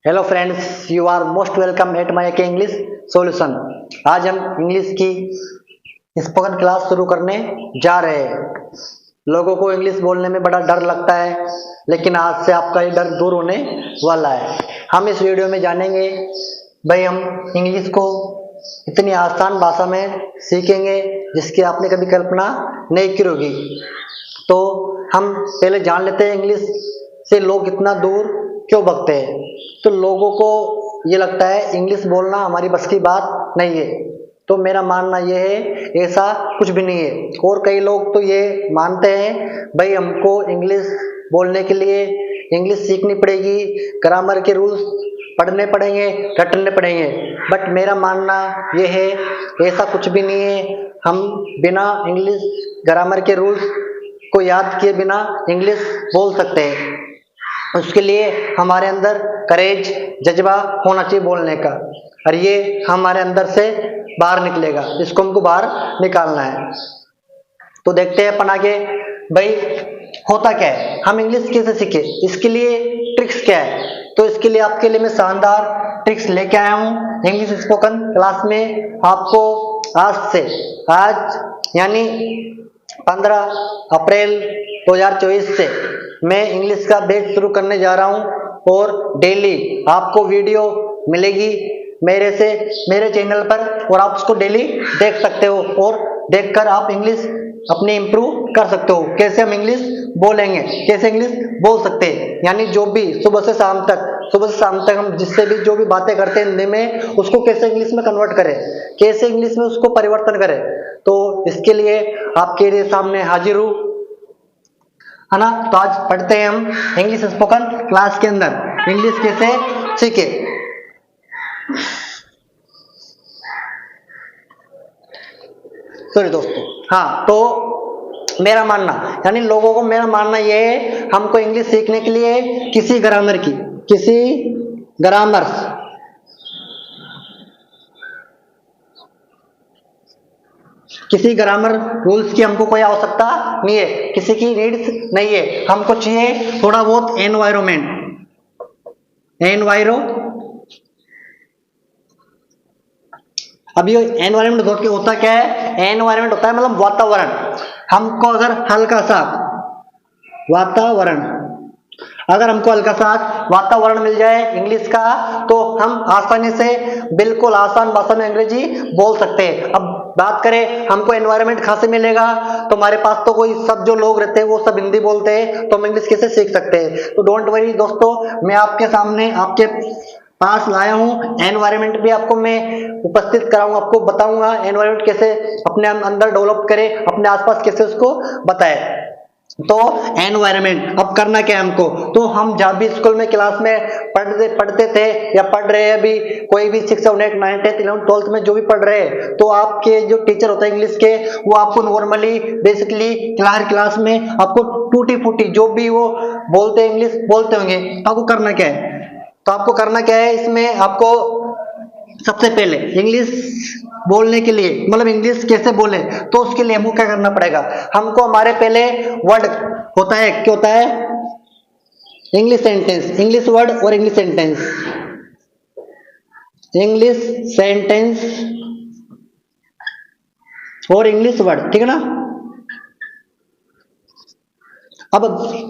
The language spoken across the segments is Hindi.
Hello friends, you are most welcome at my K English solution. आज हम इंग्लिश की स्पोकन क्लास शुरू करने जा रहे हैं। लोगों को इंग्लिश बोलने में बड़ा डर लगता है, लेकिन आज से आपका ये डर दूर होने वाला है। हम इस वीडियो में जानेंगे भाई हम इंग्लिश को इतनी आसान भाषा में सीखेंगे जिसकी आपने कभी कल्पना नहीं की होगी। तो हम पहले जान लेते हैं इंग्लिश से लोग इतना दूर क्यों भगते हैं। तो लोगों को ये लगता है इंग्लिश बोलना हमारी बस की बात नहीं है। तो मेरा मानना ये है ऐसा कुछ भी नहीं है। और कई लोग तो ये मानते हैं भाई हमको इंग्लिश बोलने के लिए इंग्लिश सीखनी पड़ेगी, ग्रामर के रूल्स पढ़ने पड़ेंगे, रटने पड़ेंगे। बट मेरा मानना ये है ऐसा कुछ भी नहीं है। हम बिना इंग्लिश ग्रामर के रूल्स को याद किए बिना इंग्लिश बोल सकते हैं। उसके लिए हमारे अंदर करेज, जज्बा होना चाहिए बोलने का, और ये हमारे अंदर से बाहर निकलेगा। इसको हमको बाहर निकालना है। तो देखते हैं अपन आगे भाई होता क्या है, हम इंग्लिश कैसे सीखे, इसके लिए ट्रिक्स क्या है। तो इसके लिए आपके लिए मैं शानदार ट्रिक्स लेके आया हूँ इंग्लिश स्पोकन क्लास में। आपको आज यानी 15 अप्रैल 2024 से मैं इंग्लिश का बैच शुरू करने जा रहा हूं, और डेली आपको वीडियो मिलेगी मेरे चैनल पर, और आप उसको डेली देख सकते हो और देखकर आप इंग्लिश अपनी इम्प्रूव कर सकते हो। कैसे हम इंग्लिश बोलेंगे, कैसे इंग्लिश बोल सकते हैं, यानी जो भी सुबह से शाम तक हम जिससे भी जो भी बातें करते हैं हिंदी में, उसको कैसे इंग्लिश में कन्वर्ट करें, कैसे इंग्लिश में उसको परिवर्तन करें। तो इसके लिए आपके सामने हाजिर हूँ, है ना। तो आज पढ़ते हैं हम इंग्लिश स्पोकन क्लास के अंदर इंग्लिश कैसे सीखे। सॉरी दोस्तों, हाँ, तो मेरा मानना यानी लोगों को मेरा मानना ये है हमको इंग्लिश सीखने के लिए किसी ग्रामर रूल्स की हमको कोई आवश्यकता नहीं है, किसी की नीड्स नहीं है। हमको चाहिए थोड़ा बहुत अभी एनवायरमेंट होता क्या है, एनवायरमेंट होता है मतलब वातावरण। हमको अगर हल्का सा वातावरण मिल जाए इंग्लिश का, तो हम आसानी से बिल्कुल आसान भाषा में अंग्रेजी बोल सकते हैं। अब बात करें हमको एनवायरमेंट कहाँ से मिलेगा, तो हमारे पास तो कोई सब जो लोग रहते हैं वो सब हिंदी बोलते हैं, तो हम इंग्लिश कैसे सीख सकते हैं। तो डोंट वरी दोस्तों, मैं आपके सामने आपके पास लाया हूँ एनवायरमेंट भी आपको मैं उपस्थित कराऊंगा, आपको बताऊंगा एनवायरमेंट कैसे अपने अंदर डेवलप करे, अपने आसपास कैसे उसको बताए। तो एनवायरमेंट अब करना क्या है हमको, तो हम जब भी स्कूल में क्लास में पढ़ते थे या पढ़ रहे हैं, अभी कोई भी 6, 7, 8, 9, 10, 11, 12 में जो भी पढ़ रहे हैं, तो आपके जो टीचर होता है इंग्लिश के, वो आपको नॉर्मली बेसिकली क्लास में आपको टूटी फूटी जो भी वो बोलते हैं इंग्लिश बोलते होंगे। तो आपको करना क्या है, इसमें आपको सबसे पहले इंग्लिश बोलने के लिए मतलब इंग्लिश कैसे बोले, तो उसके लिए हमको क्या करना पड़ेगा, हमको हमारे पहले वर्ड होता है, क्या होता है, इंग्लिश सेंटेंस, इंग्लिश वर्ड और इंग्लिश सेंटेंस और इंग्लिश वर्ड, ठीक है ना। अब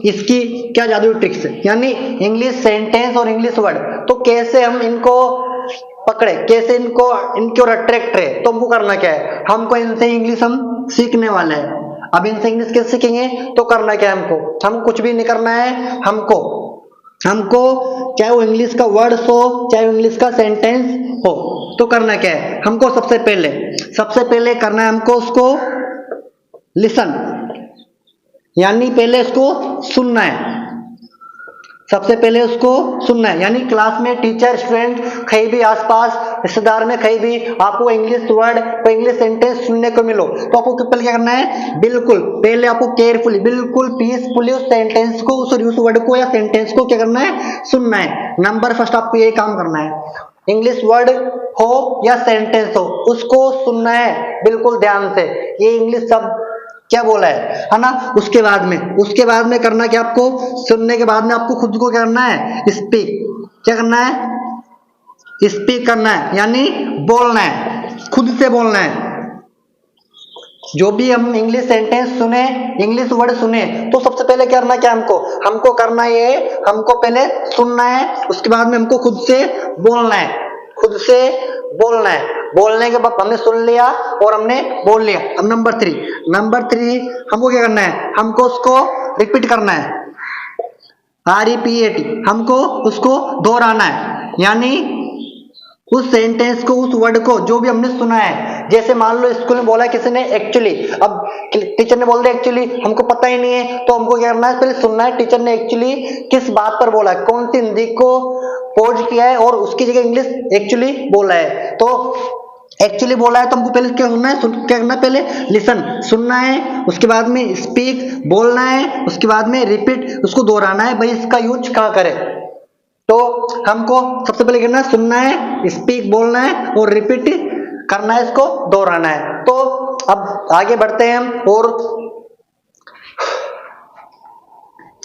इसकी क्या जादुई ट्रिक्स है, यानी इंग्लिश सेंटेंस और इंग्लिश वर्ड, तो कैसे हम इनको पकड़े, कैसे इनको अट्रैक्ट रहे। तो हमको करना क्या है, हमको इनसे इंग्लिश हम सीखने वाले हैं। अब इनसे इंग्लिश कैसे सीखेंगे, तो करना क्या है, हम कुछ भी नहीं करना है। हमको चाहे वो इंग्लिश का वर्ड्स हो, चाहे इंग्लिश का सेंटेंस हो, तो करना क्या है, हमको सबसे पहले करना है हमको उसको लिसन, यानी पहले उसको सुनना है। सबसे पहले उसको सुनना है, यानी क्लास में टीचर, स्टूडेंट, कहीं भी आसपास रिश्तेदार में कहीं भी आपको इंग्लिश वर्ड, इंग्लिश सेंटेंस सुनने को मिलो, तो आपको पहले क्या करना है, बिल्कुल पहले आपको केयरफुली, बिल्कुल पीसफुली उस सेंटेंस को, उस वर्ड को या सेंटेंस को क्या करना है, सुनना है। नंबर फर्स्ट आपको यही काम करना है, इंग्लिश वर्ड हो या सेंटेंस हो, उसको सुनना है बिल्कुल ध्यान से, ये इंग्लिश शब्द क्या बोला है ना। उसके बाद में करना क्या, आपको सुनने के बाद में आपको खुद को क्या करना है, स्पीक, क्या करना है, स्पीक करना है, यानी बोलना है, खुद से बोलना है। जो भी हम इंग्लिश सेंटेंस सुने, इंग्लिश वर्ड सुने, तो सबसे पहले क्या करना, क्या हमको करना ये, हमको पहले सुनना है, उसके बाद में हमको खुद से बोलना है, खुद से बोलना है। बोलने के बाद हमने सुन लिया और हमने बोल लिया। अब नंबर थ्री हमको क्या करना है, हमको उसको रिपीट करना है, REPEAT, हमको उसको दोहराना है, यानी उस सेंटेंस को, उस वर्ड को जो भी हमने सुना है। जैसे मान लो स्कूल में बोला किसी ने एक्चुअली, अब टीचर ने बोल दिया एक्चुअली, हमको पता ही नहीं है, तो हमको क्या करना है, पहले सुनना है टीचर ने एक्चुअली किस बात पर बोला है, कौन सी हिंदी को पॉज किया है और उसकी जगह इंग्लिश एक्चुअली बोला है। तो एक्चुअली बोला है तो हमको पहले क्या करना है, क्या करना है, पहले लिसन, सुनना है, उसके बाद में स्पीक, बोलना है, उसके बाद में रिपीट, उसको दोहराना है, भाई इसका यूज कहाँ करें। तो हमको सबसे पहले करना है, सुनना है, स्पीक बोलना है और रिपीट करना है, इसको दोहराना है। तो अब आगे बढ़ते हैं हम, और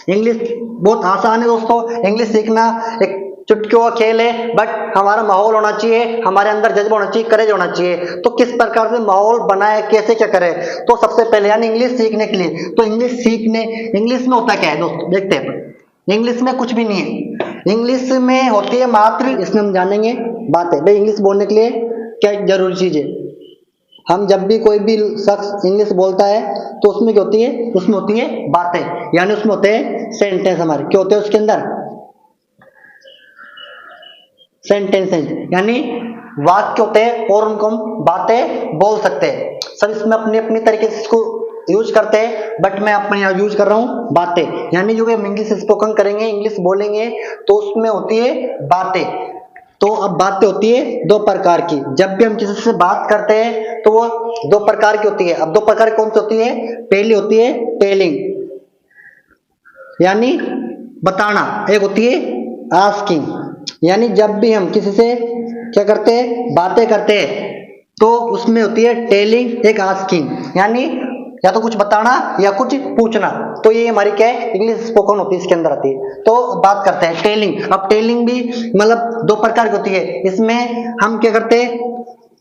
इंग्लिश बहुत आसान है दोस्तों। इंग्लिश सीखना एक चुटकियों का खेल है, बट हमारा माहौल होना चाहिए, हमारे अंदर जज्बा होना चाहिए, करेज होना चाहिए। तो किस प्रकार से माहौल बनाए, कैसे क्या करें, तो सबसे पहले यानी इंग्लिश सीखने के लिए, तो इंग्लिश में होता क्या है दोस्तों, देखते हैं। इंग्लिश में कुछ भी नहीं है, इंग्लिश में होती है मात्र, इसमें हम जानेंगे बातें, भाई इंग्लिश बोलने के लिए क्या जरूरी चीज है। हम जब भी कोई भी शख्स इंग्लिश बोलता है तो उसमें क्या होती है, उसमें होती है बातें, यानी उसमें होते हैं सेंटेंस, हमारे क्या होते हैं उसके अंदर, सेंटेंसेस, यानी वाक्य होते हैं, और उनको हम बातें बोल सकते हैं। सब इसमें अपनी अपनी तरीके से इसको यूज करते हैं, बट मैं अपने यहाँ यूज कर रहा हूँ बातें, यानी जो भी हम इंग्लिश स्पोकन करेंगे, इंग्लिश बोलेंगे, तो उसमें होती है बातें। तो अब बातें होती है दो प्रकार की, जब भी हम किसी से बात करते हैं तो वो दो प्रकार की होती है। अब दो प्रकार कौन सी होती है, पहली होती है टेलिंग, यानी बताना, एक होती है आस्किंग, यानी जब भी हम किसी से क्या करते हैं, बातें करते हैं, तो उसमें होती है टेलिंग, एक आस्किंग, यानी या तो कुछ बताना या कुछ पूछना। तो ये हमारी क्या है, इंग्लिश स्पोकन होती है, इसके अंदर आती है। तो बात करते हैं टेलिंग। अब टेलिंग भी मतलब दो प्रकार की होती है। इसमें हम क्या करते हैं,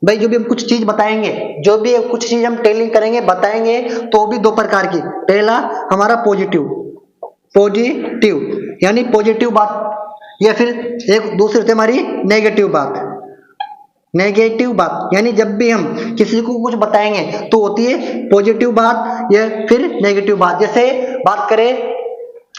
भाई जो भी हम कुछ चीज बताएंगे, जो भी कुछ चीज हम टेलिंग करेंगे, बताएंगे, तो भी दो प्रकार की। पहला हमारा पॉजिटिव यानी पॉजिटिव बात, या फिर एक दूसरी होती है हमारी नेगेटिव बात, यानी जब भी हम किसी को कुछ बताएंगे तो होती है पॉजिटिव बात या फिर नेगेटिव बात। जैसे बात करें,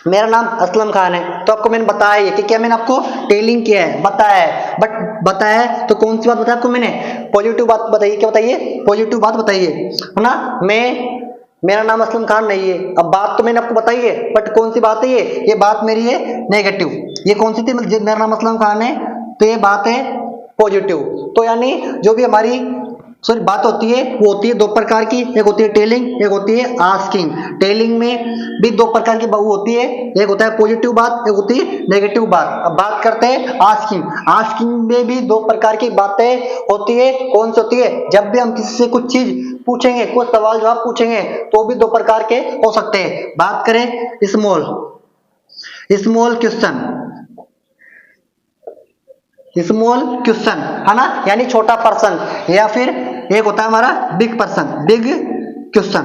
मेरा नाम असलम खान है, तो आपको मैंने बताया है कि क्या मैंने आपको टेलिंग किया है, बताया है, बट बताया है तो कौन सी बात बताया आपको मैंने, पॉजिटिव बात बताइए, क्या बताइए, पॉजिटिव बात बताइए, है ना। मेरा नाम असलम खान नहीं है, अब बात तो मैंने आपको बताई है, बट कौन सी बात है ये बात मेरी है नेगेटिव। ये कौन सी थी, मेरा नाम असलम खान है, तो ये बात है पॉजिटिव। तो यानी जो भी हमारी बात होती है वो होती है दो प्रकार की, एक होती है टेलिंग, एक होती है आस्किंग। टेलिंग में भी दो प्रकार की वो होती है, एक होता है पॉजिटिव बात, एक होती है नेगेटिव बात। अब बात करते हैं आस्किंग में भी दो प्रकार की बातें होती है। कौन सी होती है, जब भी हम किसी से कुछ चीज पूछेंगे, कुछ सवाल जवाब पूछेंगे, तो भी दो प्रकार के हो सकते हैं। बात करें स्मॉल क्वेश्चन, है ना, यानी छोटा पर्सन, या फिर एक होता है हमारा बिग क्वेश्चन।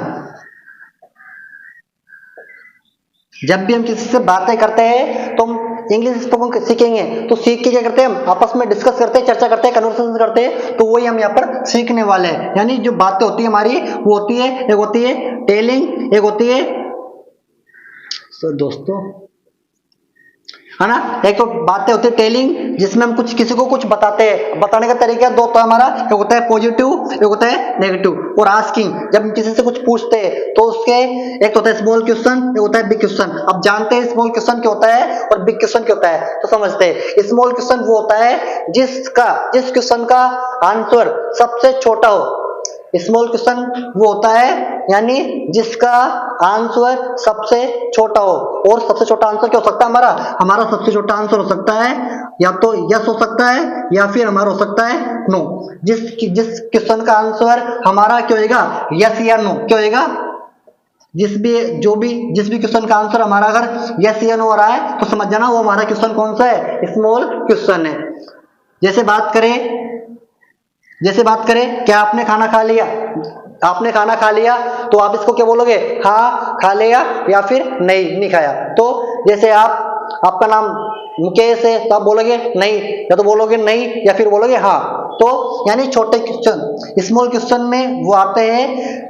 जब भी हम किसी से बातें करते हैं तो हम इंग्लिश स्पोकन सीखेंगे, तो सीख के क्या करते हैं, हम आपस में डिस्कस करते हैं, चर्चा करते हैं, कन्वर्सेशन करते हैं, तो वही हम यहाँ पर सीखने वाले हैं। यानी जो बातें होती है हमारी वो होती है, एक होती है टेलिंग, एक होती है दोस्तों, है ना, एक तो बातें होती है टेलिंग, जिसमें हम किसी को कुछ बताते हैं, बताने का तरीका दो होता है हमारा, एक होता है पॉजिटिव, एक होता है नेगेटिव। और आस्किंग, जब हम किसी से कुछ पूछते हैं तो उसके एक होता है स्मॉल क्वेश्चन, एक होता है बिग क्वेश्चन। अब जानते हैं स्मॉल क्वेश्चन क्या होता है और बिग क्वेश्चन क्या होता है, तो समझते हैं। स्मॉल क्वेश्चन वो होता है जिस क्वेश्चन का आंसर सबसे छोटा हो। स्मॉल क्वेश्चन वो होता है यानी जिसका आंसर सबसे छोटा हो। और सबसे छोटा आंसर क्या हो सकता है, हमारा सबसे छोटा आंसर हो सकता है या तो यस हो सकता है, या फिर हमारा हो सकता है नो। जिस क्वेश्चन का आंसर हमारा क्या होगा, यस या नो, क्या होगा, जिस भी क्वेश्चन का आंसर हमारा अगर यस या नो हो रहा है तो समझ जाना वो हमारा क्वेश्चन कौन सा है, स्मॉल क्वेश्चन है। जैसे बात करें क्या आपने खाना खा लिया, आपने खाना खा लिया तो आप इसको क्या बोलोगे, हाँ खा लिया या फिर नहीं खाया। तो जैसे आपका नाम मुकेश है तो आप बोलोगे नहीं, या तो बोलोगे नहीं या फिर बोलोगे हाँ। तो यानी छोटे क्वेश्चन, स्मॉल क्वेश्चन में वो आते हैं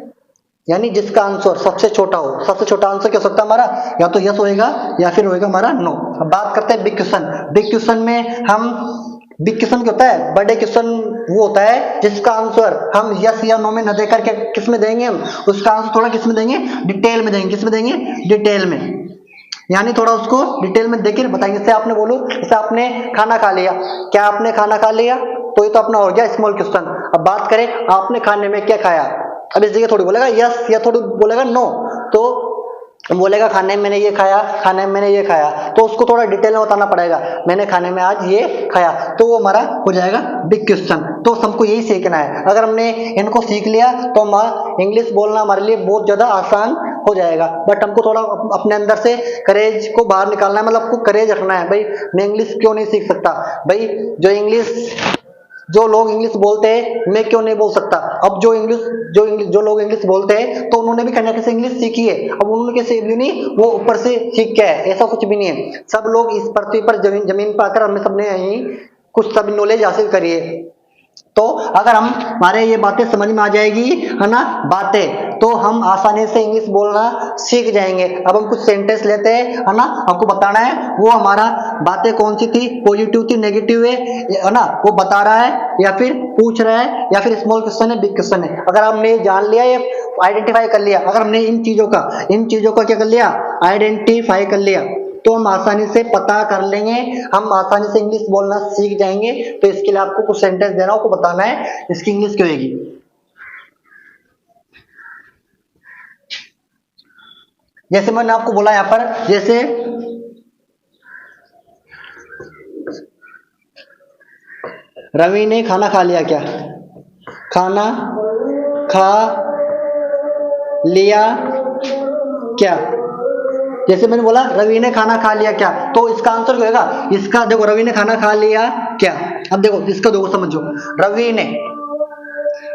यानी जिसका आंसर सबसे छोटा हो। सबसे छोटा आंसर क्या हो सकता है हमारा, या तो यस होएगा या फिर होएगा हमारा नो। अब बात करते हैं बिग क्वेश्चन। बिग क्वेश्चन क्या होता है, बड़े क्वेश्चन वो होता है जिसका आंसर हम यस या नो में न देकर के किस में देंगे, हम उसका आंसर थोड़ा किस में देंगे, डिटेल में देंगे। किस में देंगे, डिटेल में, यानी थोड़ा उसको डिटेल में देकर बताएंगे। जैसे आपने बोलो, जैसे आपने खाना खा लिया, क्या आपने खाना खा लिया, तो ये तो अपना हो गया स्मॉल क्वेश्चन। अब बात करें आपने खाने में क्या खाया, अब इस जगह थोड़ी बोलेगा यस या थोड़ी बोलेगा नो, तो बोलेगा खाने में मैंने ये खाया, खाने में मैंने ये खाया, तो उसको थोड़ा डिटेल में बताना पड़ेगा, मैंने खाने में आज ये खाया, तो वो हमारा हो जाएगा बिग क्वेश्चन। तो हमको यही सीखना है। अगर हमने इनको सीख लिया तो इंग्लिश बोलना हमारे लिए बहुत ज्यादा आसान हो जाएगा। बट हमको थोड़ा अपने अंदर से करेज को बाहर निकालना है, मतलब आपको करेज रखना है, भाई मैं इंग्लिश क्यों नहीं सीख सकता, भाई जो लोग इंग्लिश बोलते हैं मैं क्यों नहीं बोल सकता। अब जो लोग इंग्लिश बोलते हैं तो उन्होंने भी कहीं से इंग्लिश सीखी है, अब उन्होंने कैसे भी नहीं वो ऊपर से सीख के है, ऐसा कुछ भी नहीं है। सब लोग इस पृथ्वी पर जमीन पर आकर हमने सबने यही कुछ सब नॉलेज हासिल करी है। तो अगर हमारे ये बातें समझ में आ जाएगी है ना बातें, तो हम आसानी से इंग्लिश बोलना सीख जाएंगे। अब हम कुछ सेंटेंस लेते हैं है ना, आपको बताना है वो हमारा बातें कौन सी थी, पॉजिटिव थी, नेगेटिव है ना, वो बता रहा है या फिर पूछ रहा है या फिर स्मॉल क्वेश्चन है, बिग क्वेश्चन है। अगर हमने जान लिया या आइडेंटिफाई कर लिया, अगर हमने इन चीजों का क्या कर लिया, आइडेंटिफाई कर लिया, तो हम आसानी से पता कर लेंगे, हम आसानी से इंग्लिश बोलना सीख जाएंगे। तो इसके लिए आपको कुछ सेंटेंस देना, आपको बताना है इसकी इंग्लिश क्या होगी। जैसे मैंने आपको बोला यहां पर, जैसे रवि ने खाना खा लिया, क्या खाना खा लिया क्या। जैसे मैंने बोला रवि ने खाना खा लिया क्या, तो इसका आंसर क्या होगा, इसका देखो रवि ने खाना खा लिया क्या। अब देखो इसका देखो समझो,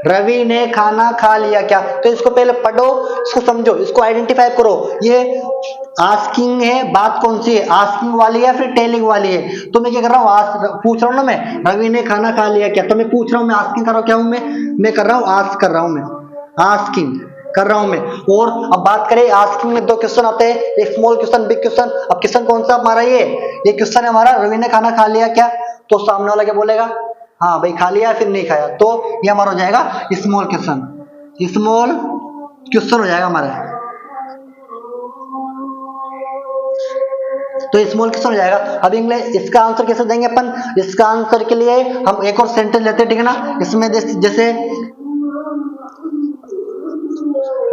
रवि ने खाना खा लिया क्या, तो इसको पहले पढ़ो, इसको समझो, इसको आइडेंटिफाई करो। ये आस्किंग है, बात कौन सी है, आस्किंग वाली है फिर टेलिंग वाली है। तो मैं क्या कर रहा हूँ, पूछ रहा हूँ ना मैं, रवि ने खाना खा लिया क्या, तो मैं पूछ रहा हूँ, मैं आस्किंग कर रहा हूँ, क्या हूँ मैं कर रहा हूँ, आस्क कर रहा हूँ, मैं आस्किंग कर रहा हूं मैं। और अब बात करें आस्किंग में दो क्वेश्चन आते हैं, एक स्मॉल क्वेश्चन, बिग क्वेश्चन। अब क्वेश्चन कौन सा हमारा, ये क्वेश्चन है हमारा, रवि ने खाना खा लिया क्या, तो सामने वाला क्या बोलेगा, हाँ भाई खा लिया फिर नहीं खाया, तो ये हमारा हो जाएगा स्मॉल क्वेश्चन। स्मॉल क्वेश्चन हो जाएगा हमारा, तो स्मॉल क्वेश्चन हो जाएगा। अब इंग्लिश इसका आंसर कैसे देंगे अपन, इसका आंसर के लिए हम एक और सेंटेंस लेते हैं, ठीक है ना। इसमें जैसे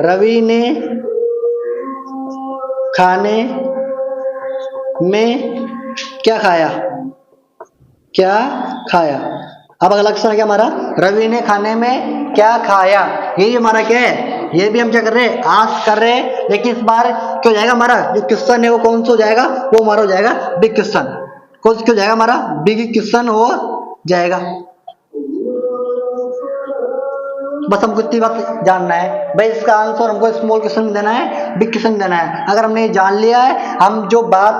रवि ने खाने में क्या खाया, अब अगला क्वेश्चन है क्या हमारा, रवि ने खाने में क्या खाया, यही हमारा क्या है, ये भी हम क्या कर रहे हैं, आस्क कर रहे हैं। लेकिन इस बार क्या हो जाएगा हमारा जो क्वेश्चन है वो कौन सा हो जाएगा, वो हमारा हो जाएगा बिग क्वेश्चन। कौन सा हो जाएगा हमारा, बिग क्वेश्चन हो जाएगा। बस हमको इतनी बात जानना है, भाई इसका आंसर हमको स्मॉल क्वेश्चन देना है, बिग क्वेश्चन देना है। अगर हमने जान लिया है, हम जो बात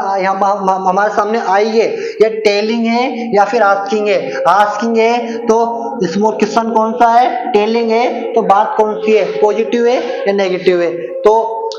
हमारे सामने आई है, या टेलिंग है या फिर आस्किंग है तो स्मॉल क्वेश्चन कौन सा है, टेलिंग है तो बात कौन सी है, पॉजिटिव है या नेगेटिव है। तो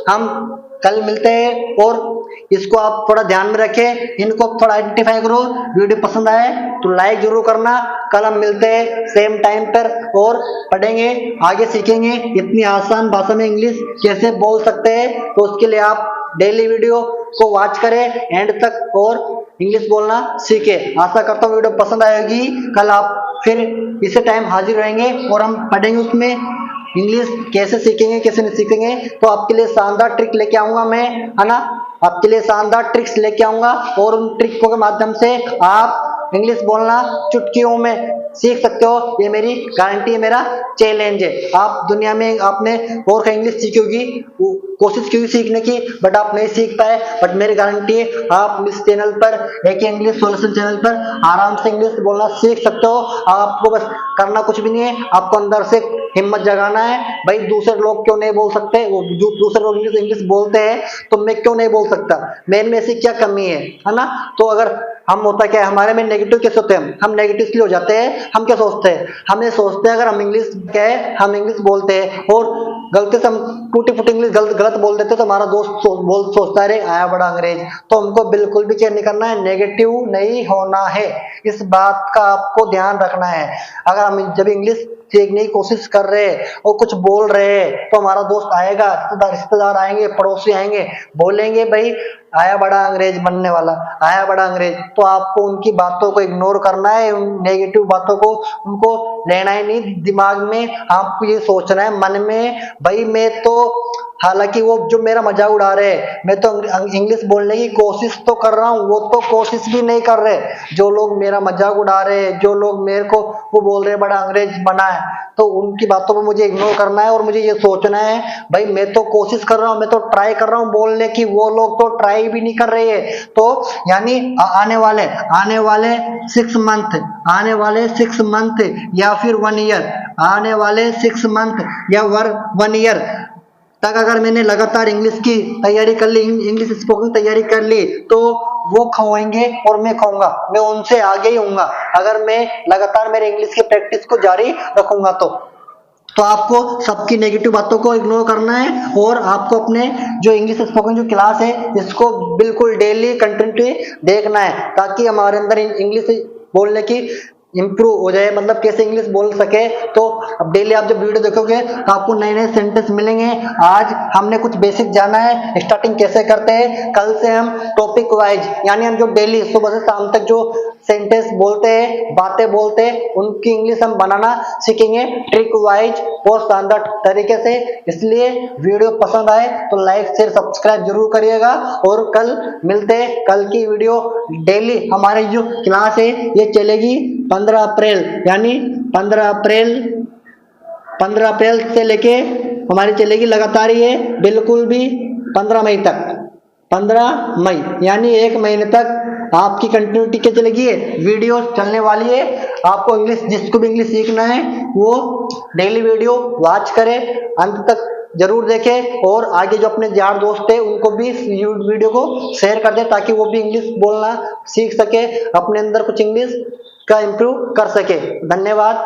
हम कल मिलते हैं, और इसको आप थोड़ा ध्यान में रखें, इनको थोड़ा आइडेंटिफाई करो। वीडियो पसंद आए तो लाइक जरूर करना। कल हम मिलते हैं सेम टाइम पर, और पढ़ेंगे, आगे सीखेंगे इतनी आसान भाषा में इंग्लिश कैसे बोल सकते हैं। तो उसके लिए आप डेली वीडियो को वॉच करें एंड तक, और इंग्लिश बोलना सीखें। आशा करता हूँ वीडियो पसंद आएगी। कल आप फिर इसी टाइम हाजिर रहेंगे और हम पढ़ेंगे उसमें इंग्लिश कैसे सीखेंगे कैसे नहीं सीखेंगे। तो आपके लिए शानदार ट्रिक लेके आऊंगा मैं, है ना, आपके लिए शानदार ट्रिक्स लेके आऊंगा, और उन ट्रिकों के माध्यम से आप इंग्लिश बोलना चुटकियों में सीख सकते हो। ये मेरी गारंटी है, मेरा चैलेंज है। आप दुनिया में आपने और कहीं इंग्लिश सीखी होगी, कोशिश की सीखने की, बट आप नहीं सीख पाए। बट मेरी गारंटी है आप इस चैनल पर, एके इंग्लिश सॉल्यूशन चैनल पर आराम से इंग्लिश बोलना सीख सकते हो। आपको बस करना कुछ भी नहीं है, आपको अंदर से हिम्मत जगाना है। भाई दूसरे लोग क्यों नहीं बोल सकते, वो जो दूसरे लोग इंग्लिश बोलते हैं तो मैं क्यों नहीं बोल सकता, मेरे में ऐसी क्या कमी है ना। तो अगर हम होता क्या है, हमारे में नेगेटिव कैसे होते हैं, हम नेगेटिव इसलिए हो जाते हैं, हम क्या सोचते हैं, हम ये सोचते हैं अगर हम इंग्लिश क्या है, हम इंग्लिश बोलते हैं और गलती से हम टूटी फूटी इंग्लिश गलत बोल देते हैं तो हमारा दोस्त सोचता है अरे आया बड़ा अंग्रेज। तो हमको बिल्कुल भी केयर नहीं करना है, नेगेटिव नहीं होना है, इस बात का आपको ध्यान रखना है। अगर हम जब इंग्लिश सीखने की कोशिश कर रहे हैं और कुछ बोल रहे हैं तो हमारा दोस्त आएगा, रिश्तेदार आएंगे, पड़ोसी आएंगे, बोलेंगे भाई आया बड़ा अंग्रेज बनने वाला, आया बड़ा अंग्रेज। तो आपको उनकी बातों को इग्नोर करना है, उन नेगेटिव बातों को उनको लेना ही नहीं दिमाग में। आपको ये सोचना है मन में भाई मैं तो, हालांकि वो जो मेरा मजाक उड़ा रहे हैं, मैं तो इंग्लिश बोलने की कोशिश तो कर रहा हूँ, वो तो कोशिश भी नहीं कर रहे। जो लोग मेरा मजाक उड़ा रहे हैं, जो लोग मेरे को वो बोल रहे हैं बड़ा अंग्रेज बना है, तो उनकी बातों को मुझे इग्नोर करना है और मुझे ये सोचना है भाई मैं तो कोशिश कर रहा हूँ, मैं तो ट्राई कर रहा हूँ बोलने की, वो लोग तो ट्राई भी नहीं कर रहे हैं। तो यानी आने वाले 6 मंथ, आने वाले 6 मंथ या फिर 1 ईयर, आने वाले 6 मंथ या 1 ईयर तक अगर मैंने लगातार इंग्लिश की तैयारी कर ली, इंग्लिश स्पोकन तैयारी कर ली, तो वो खोएंगे और मैं खोऊंगा, मैं उनसे आगे ही होऊंगा अगर मैं लगातार मेरे इंग्लिश की प्रैक्टिस को जारी रखूंगा। तो आपको सबकी नेगेटिव बातों को इग्नोर करना है और आपको अपने जो इंग्लिश स्पोकन जो क्लास है इसको बिल्कुल डेली कंटिन्यूटी देखना है, ताकि हमारे अंदर इंग्लिश बोलने की इम्प्रूव हो जाए, मतलब कैसे इंग्लिश बोल सके। तो अब डेली आप जब वीडियो देखोगे तो आपको नए नए सेंटेंस मिलेंगे। आज हमने कुछ बेसिक जाना है, स्टार्टिंग कैसे करते हैं, कल से हम टॉपिक वाइज यानी हम जो डेली सुबह से शाम तक जो सेंटेंस बोलते हैं, बातें बोलते हैं, उनकी इंग्लिश हम बनाना सीखेंगे ट्रिक वाइज और शानदार तरीके से। इसलिए वीडियो पसंद आए तो लाइक शेयर सब्सक्राइब जरूर करिएगा और कल मिलते हैं। कल की वीडियो डेली हमारी जो क्लास है ये चलेगी 15 अप्रैल, यानी 15 अप्रैल से लेके हमारी चलेगी लगातार ये बिल्कुल भी 15 मई तक, 15 मई यानी 1 महीने तक आपकी कंटिन्यूटी क्या चलेगी, वीडियो चलने वाली है। आपको इंग्लिश, जिसको भी इंग्लिश सीखना है वो डेली वीडियो वॉच करे, अंत तक जरूर देखे और आगे जो अपने यार दोस्त है उनको भी इस वीडियो को शेयर कर दे, ताकि वो भी इंग्लिश बोलना सीख सके, अपने अंदर कुछ इंग्लिश का इम्प्रूव कर सके। धन्यवाद।